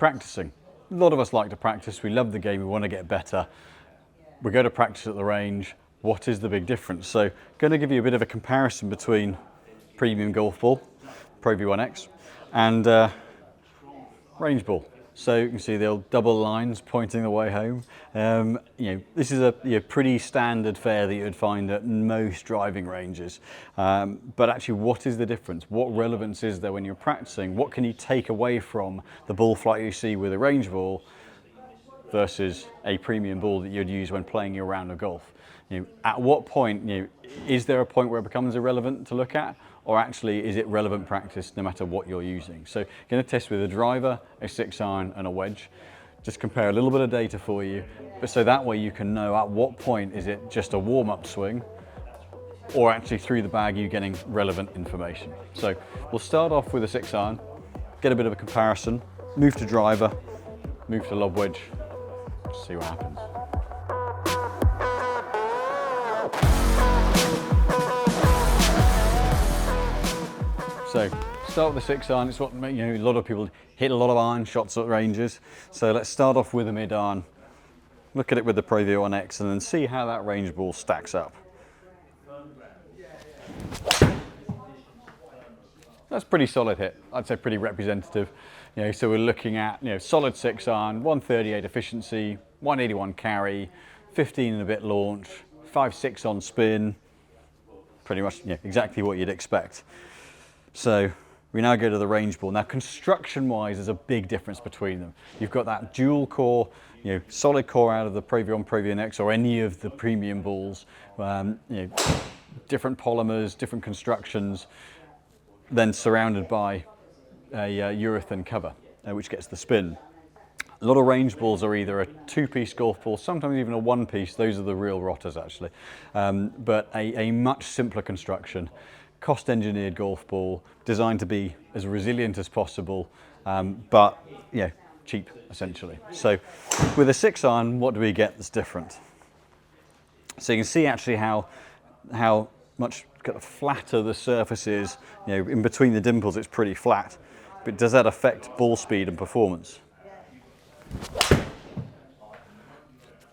practicing. A lot of us like to practice, we love the game, we want to get better. We go to practice at the range, what is the big difference? So I'm going to give you a bit of a comparison between premium golf ball, Pro V1X, and range ball. So you can see the old double lines pointing the way home. This is a pretty standard fare that you would find at most driving ranges. But actually, what is the difference? What relevance is there when you're practicing? What can you take away from the ball flight you see with a range ball versus a premium ball that you'd use when playing your round of golf? At what point, is there a point where it becomes irrelevant to look at? Or actually, is it relevant practice no matter what you're using? So, going to test with a driver, a 6-iron and a wedge. Just compare a little bit of data for you, but so that way you can know at what point is it just a warm-up swing, or actually through the bag you're getting relevant information. So we'll start off with a 6-iron, get a bit of a comparison, move to driver, move to lob wedge, see what happens. So start with the 6-iron. It's what a lot of people hit a lot of iron shots at ranges. So let's start off with a mid-iron, look at it with the Pro V1X, and then see how that range ball stacks up. That's a pretty solid hit. I'd say pretty representative. So we're looking at solid 6-iron, 138 efficiency, 181 carry, 15 and a bit launch, 5.6 on spin. Pretty much exactly what you'd expect. So we now go to the range ball. Now construction-wise, there's a big difference between them. You've got that dual core, solid core out of the Pro V1, Pro V1X, or any of the premium balls. Different polymers, different constructions, then surrounded by a urethane cover, which gets the spin. A lot of range balls are either a 2-piece golf ball, sometimes even a 1-piece. Those are the real rotters, actually. But a much simpler construction. Cost-engineered golf ball, designed to be as resilient as possible, but cheap, essentially. So with a 6-iron, what do we get that's different? So you can see actually how much flatter the surface is. In between the dimples, it's pretty flat. But does that affect ball speed and performance?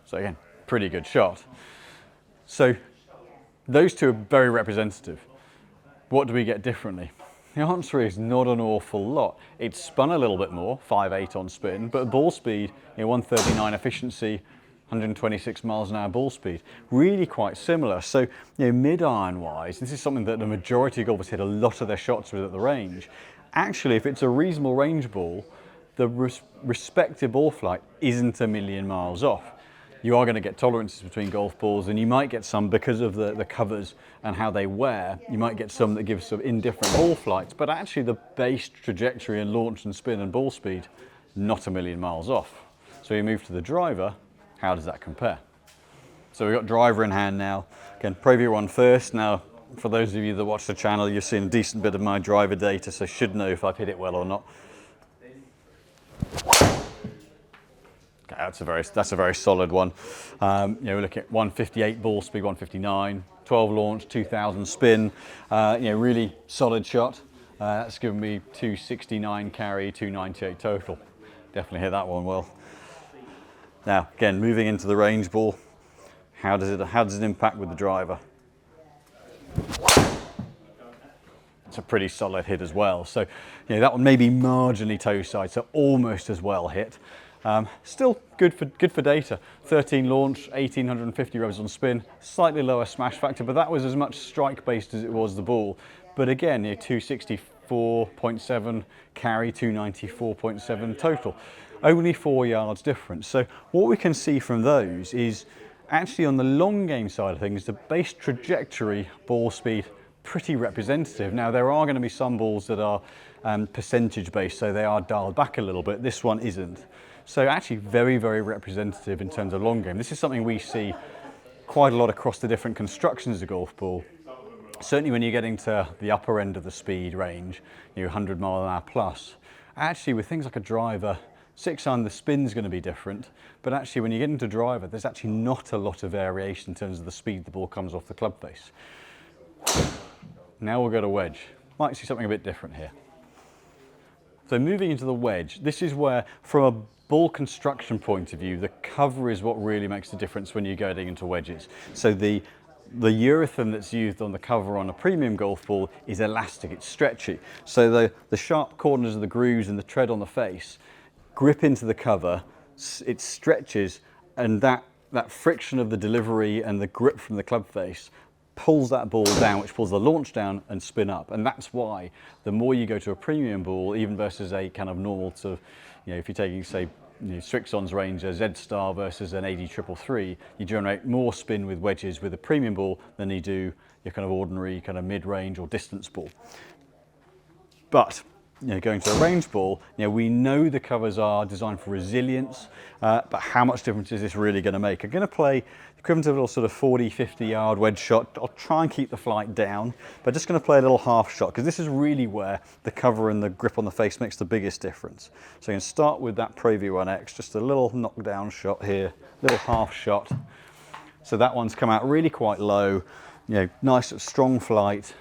So again, pretty good shot. So those two are very representative. What do we get differently? The answer is not an awful lot. It's spun a little bit more, 5.8 on spin, but ball speed, 139 efficiency, 126 miles an hour ball speed, really quite similar. So mid-iron wise, this is something that the majority of golfers hit a lot of their shots with at the range. Actually, if it's a reasonable range ball, the respective ball flight isn't a million miles off. You are going to get tolerances between golf balls, and you might get some because of the covers and how they wear. You might get some that give some indifferent ball flights, but actually the base trajectory and launch and spin and ball speed, not a million miles off. So you move to the driver, how does that compare? So we've got driver in hand now. Again, Pro V1 first. Now, for those of you that watch the channel, you've seen a decent bit of my driver data, so should know if I've hit it well or not. That's a very solid one. We're looking at 158 ball speed, 159, 12 launch, 2000 spin. Really solid shot. That's given me 269 carry, 298 total. Definitely hit that one well. Now, again, moving into the range ball, how does it impact with the driver? It's a pretty solid hit as well. So, that one may be marginally toe side, so almost as well hit. Still good for data. 13 launch, 1850 revs on spin, slightly lower smash factor, but that was as much strike based as it was the ball. But again, 264.7 carry, 294.7 total. Only 4 yards difference. So what we can see from those is actually on the long game side of things, the base trajectory, ball speed, pretty representative. Now there are going to be some balls that are percentage based, so they are dialed back a little bit. This one isn't. So actually very, very representative in terms of long game. This is something we see quite a lot across the different constructions of the golf ball. Certainly when you're getting to the upper end of the speed range, 100 mile an hour plus. Actually with things like a driver, 6-iron, the spin's going to be different, but actually when you get into driver, there's actually not a lot of variation in terms of the speed the ball comes off the club face. Now we'll go to wedge. Might see something a bit different here. So moving into the wedge, this is where, from a ball construction point of view, the cover is what really makes the difference when you're going into wedges. So the urethane that's used on the cover on a premium golf ball is elastic, it's stretchy. So the sharp corners of the grooves and the tread on the face grip into the cover, it stretches, and that friction of the delivery and the grip from the club face pulls that ball down, which pulls the launch down and spin up. And that's why the more you go to a premium ball, even versus a kind of normal sort of, if you're taking, say, Strixon's range, a Z-Star versus an AD 333, you generate more spin with wedges with a premium ball than you do your kind of ordinary kind of mid-range or distance ball. But going to a range ball, we know the covers are designed for resilience, but how much difference is this really going to make? I'm going to play the equivalent of a little sort of 40, 50 yard wedge shot. I'll try and keep the flight down, but just going to play a little half shot, because this is really where the cover and the grip on the face makes the biggest difference. So I'm going to start with that Pro V1X, just a little knockdown shot here, little half shot. So that one's come out really quite low, nice strong flight.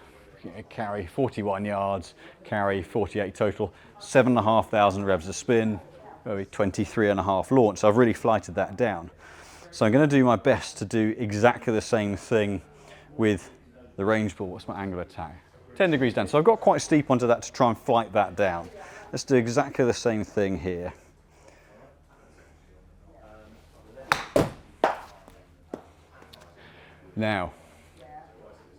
Carry 41 yards, carry 48 total, 7,500 revs of spin, maybe 23.5 launch. So I've really flighted that down. So I'm going to do my best to do exactly the same thing with the range ball. What's my angle of attack? 10 degrees down. So I've got quite steep onto that to try and flight that down. Let's do exactly the same thing here. Now,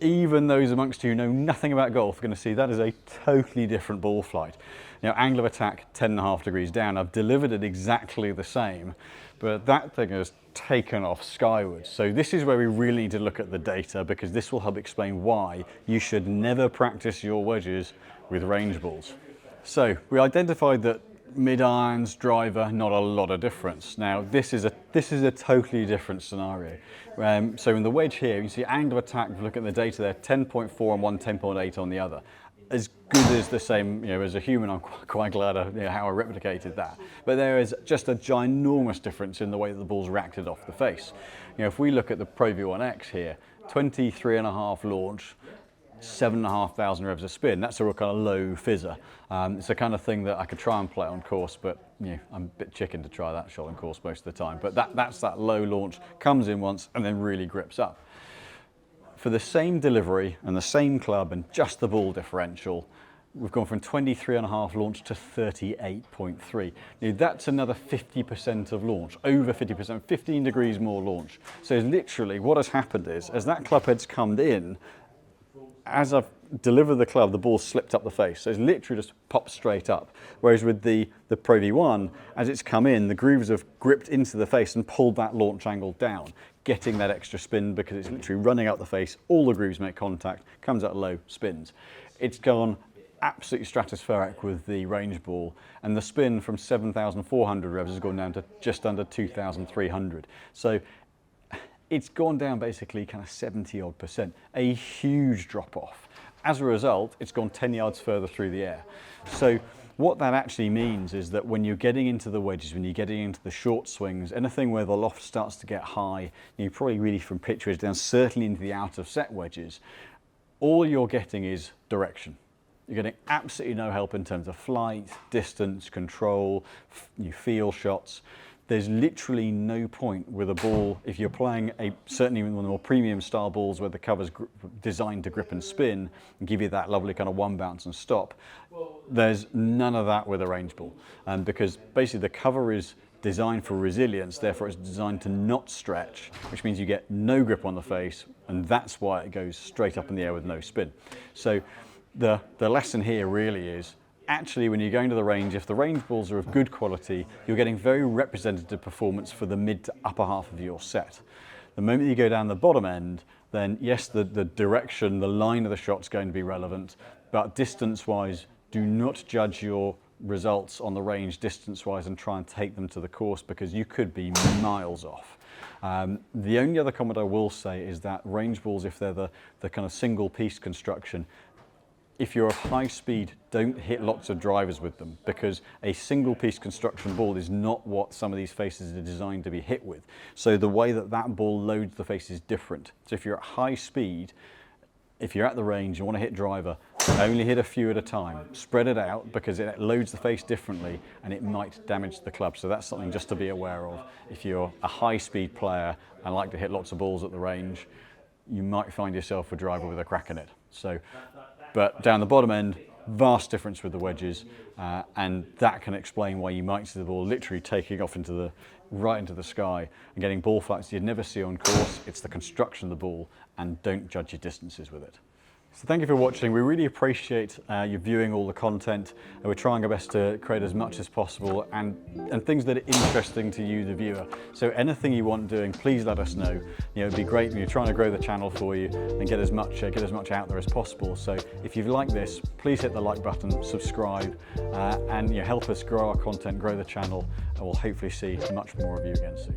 even those amongst you who know nothing about golf are going to see that is a totally different ball flight. Angle of attack 10.5 degrees down. I've delivered it exactly the same, but that thing has taken off skywards. So this is where we really need to look at the data, because this will help explain why you should never practice your wedges with range balls. So we identified that mid-irons, driver, not a lot of difference. Now this is a totally different scenario. So in the wedge here, you can see angle of attack, if you look at the data there, 10.4 on one, 10.8 on the other. As good as the same, as a human, I'm quite glad how I replicated that. But there is just a ginormous difference in the way that the ball's reacted off the face. If we look at the Pro V1X here, 23.5 launch, 7,500 revs of spin. That's a real kind of low fizzer. It's the kind of thing that I could try and play on course, but I'm a bit chicken to try that shot on course most of the time. But that's that low launch, comes in once and then really grips up. For the same delivery and the same club and just the ball differential, we've gone from 23.5 launch to 38.3. Now that's another 50% of launch, over 50%, 15 degrees more launch. So literally what has happened is, as that club head's come in, as I've delivered the club, the ball slipped up the face. So it's literally just popped straight up. Whereas with the Pro V1, as it's come in, the grooves have gripped into the face and pulled that launch angle down, getting that extra spin because it's literally running out the face. All the grooves make contact, comes out low, spins. It's gone absolutely stratospheric with the range ball, and the spin from 7,400 revs has gone down to just under 2,300. So it's gone down basically kind of 70 odd %, a huge drop off. As a result, it's gone 10 yards further through the air. So what that actually means is that when you're getting into the wedges, when you're getting into the short swings, anything where the loft starts to get high, you probably really from pitch wedge down, certainly into the out of set wedges, all you're getting is direction. You're getting absolutely no help in terms of flight, distance, control, feel shots. There's literally no point with a ball, if you're playing certainly one of the more premium style balls where the cover's designed to grip and spin and give you that lovely kind of one bounce and stop. There's none of that with a range ball, because basically the cover is designed for resilience, therefore it's designed to not stretch, which means you get no grip on the face, and that's why it goes straight up in the air with no spin. So the lesson here really is, actually, when you're going to the range, if the range balls are of good quality, you're getting very representative performance for the mid to upper half of your set. The moment you go down the bottom end, then yes, the direction, the line of the shot's going to be relevant, but distance-wise, do not judge your results on the range distance-wise and try and take them to the course, because you could be miles off. The only other comment I will say is that range balls, if they're the kind of single piece construction, if you're of high speed, don't hit lots of drivers with them, because a single piece construction ball is not what some of these faces are designed to be hit with. So the way that ball loads the face is different. So if you're at high speed, if you're at the range, you want to hit driver, Only hit a few at a time. Spread it out because it loads the face differently and it might damage the club. So that's something just to be aware of. If you're a high-speed player and like to hit lots of balls at the range, you might find yourself a driver with a crack in it. So, but down the bottom end, vast difference with the wedges, and that can explain why you might see the ball literally taking off right into the sky and getting ball flights you'd never see on course. It's the construction of the ball, and don't judge your distances with it. So thank you for watching. We really appreciate you viewing all the content, and we're trying our best to create as much as possible and things that are interesting to you, the viewer. So anything you want doing, please let us know. You know, it'd be great when you're trying to grow the channel for you and get as much out there as possible. So if you like this, please hit the like button, subscribe, and help us grow our content, grow the channel, and we'll hopefully see much more of you again soon.